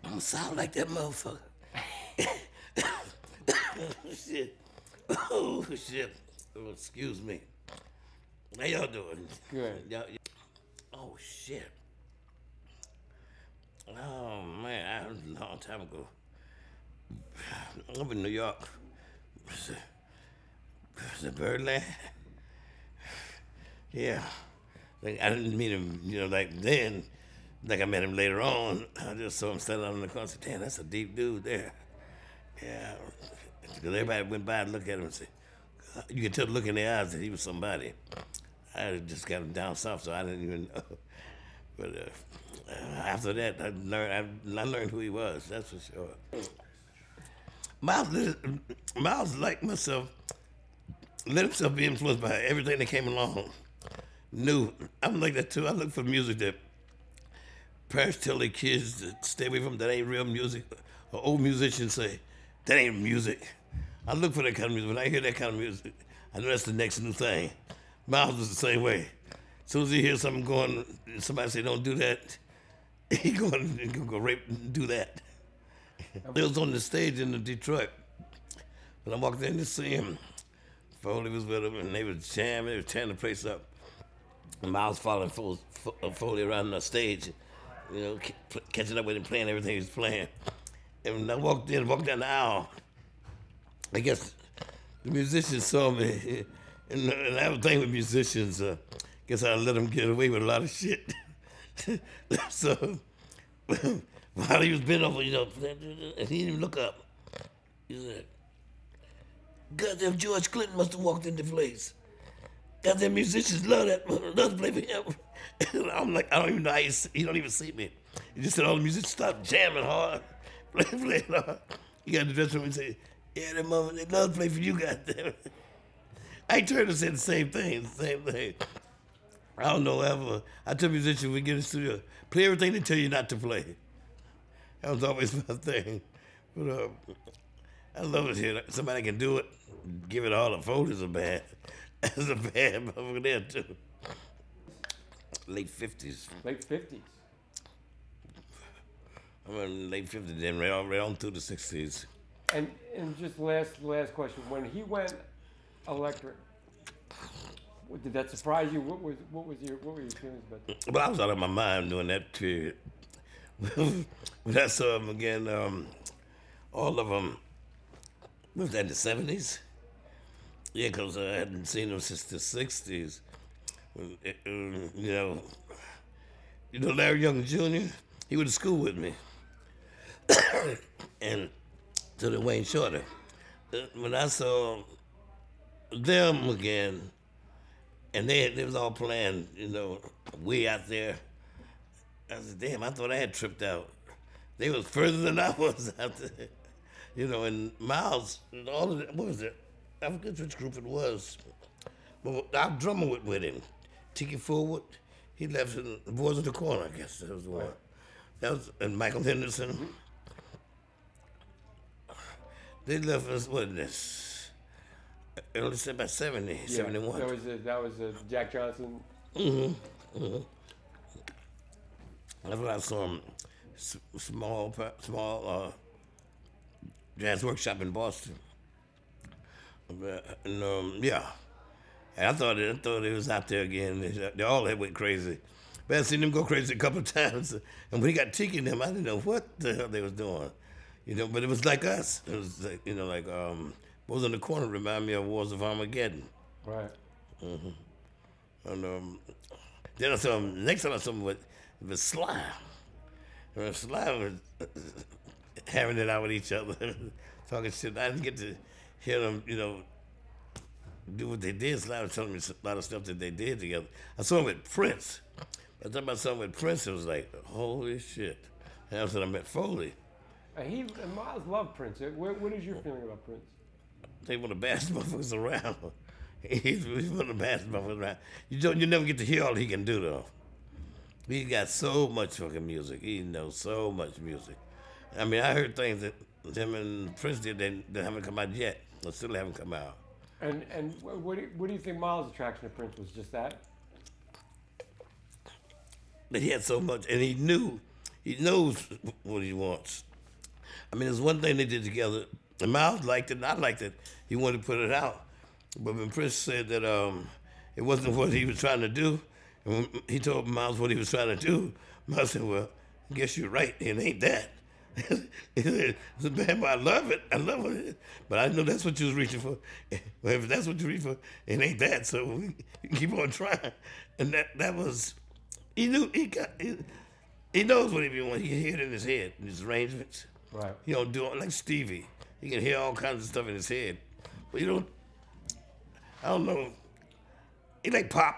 I'm gonna sound like that motherfucker. Shit. Oh, shit. Oh, excuse me. How y'all doing? Good. Oh, shit. Oh, man, that was a long time ago. I'm in New York. Was it Birdland? Yeah. Like, I didn't meet him, like then. Like I met him later on. I just saw him standing out on the corner. I said, damn, that's a deep dude there. Yeah. Because everybody went by and looked at him and said, you could tell the look in their eyes that he was somebody. I just got him down south, so I didn't even know. But after that, I learned who he was, that's for sure. Miles, like myself, let himself be influenced by everything that came along. New. I'm like that too. I look for music that parents tell their kids to stay away from, that ain't real music. Or old musicians say, that ain't music. I look for that kind of music. When I hear that kind of music, I know that's the next new thing. Miles was the same way. As soon as he hears something going, somebody say, don't do that, he going to go rape and do that. It was on the stage in Detroit. When I walked in to see him, Foley was with him, and they was jamming, they was tearing the place up. And Miles following Foley around the stage, catching up with him, playing everything he was playing. And when I walked down the aisle, I guess the musicians saw me. And I have a thing with musicians, guess I let them get away with a lot of shit. So, while he was bent over, and he didn't even look up. He said, goddamn George Clinton must have walked in the place. Goddamn musicians love to play for him. And I'm like, I don't even know how he don't even see me. He just said all the musicians stopped jamming hard, playing hard. He got in the dressing room and said, yeah, they love to play for you, goddamn. I turned and said the same thing. I don't know ever. I tell musicians when we get in the studio, play everything they tell you not to play. That was always my thing. But I love it here. Somebody can do it, give it all. The Foley's a bad. That's a bad motherfucker there too. Late 50s. Late 50s. I'm in late 50s, then right on through the 60s. And just last question. When he went electric, did that surprise you? What were your feelings about that? Well, I was out of my mind during that period. When I saw him again, all of them, was that in the 70s? Yeah, because I hadn't seen him since the 60s. Larry Young Jr., he went to school with me. And to the Wayne Shorter. When I saw them again, and they was all playing, way out there, I said, damn, I thought I had tripped out. They was further than I was out there. And Miles, all of it, what was it? I forget which group it was. But our drummer went with him. Tiki Forward, he left in the Boys of the Corner, I guess that was the one. And Michael Henderson. They left us, what is this? Early said about 70, 71. That was Jack Johnson. That's when I saw him, small jazz workshop in Boston. And yeah, and I thought it was out there again. They all went crazy. But I seen them go crazy a couple of times. And when he got Tiki and them, I didn't know what the hell they was doing. But it was like us. It was like, Boys in the Corner remind me of Wars of Armageddon. Right. Mm-hmm. And then I saw him, next time I saw him with Sly. And Sly was having it out with each other, talking shit. I didn't get to hear them, do what they did. Sly was telling me a lot of stuff that they did together. I saw him with Prince. By the time I saw him with Prince, it was like, holy shit. And that's when I met Foley. And Miles loved Prince. What is your feeling about Prince? They one of the best motherfuckers around. He's one of the best motherfuckers around. You never get to hear all he can do, though. He got so much fucking music. He knows so much music. I mean, I heard things that him and Prince did that haven't come out yet. Or still haven't come out. And what do you think Miles' attraction to Prince was? Just that? But he had so much, and he knew He knows what he wants. I mean, there's one thing they did together, and Miles liked it, and I liked it. He wanted to put it out. But when Prince said that it wasn't what he was trying to do, and when he told Miles what he was trying to do, Miles said, well, I guess you're right, it ain't that. He said, it's a bad, but I love it. I love it. But I know that's what you was reaching for. Well, if that's what you reach for, it ain't that. So we keep on trying. And that was, he knew, he knows what he wants. He can hear it in his head, in his arrangements. Right. He don't do it like Stevie. He can hear all kinds of stuff in his head. But I don't know. He like pop,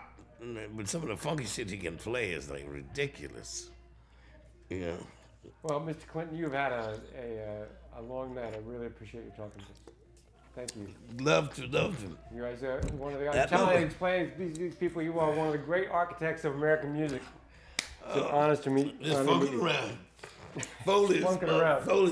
but some of the funky shit he can play is like ridiculous. You know. Well, Mr. Clinton, you've had a long night. I really appreciate you talking to us. Thank you. Love to. You guys are one of the. I'm telling you, explain these people. You are one of the great architects of American music. It's an honor to meet. Just funking around. Foley's. Funking around. Foley's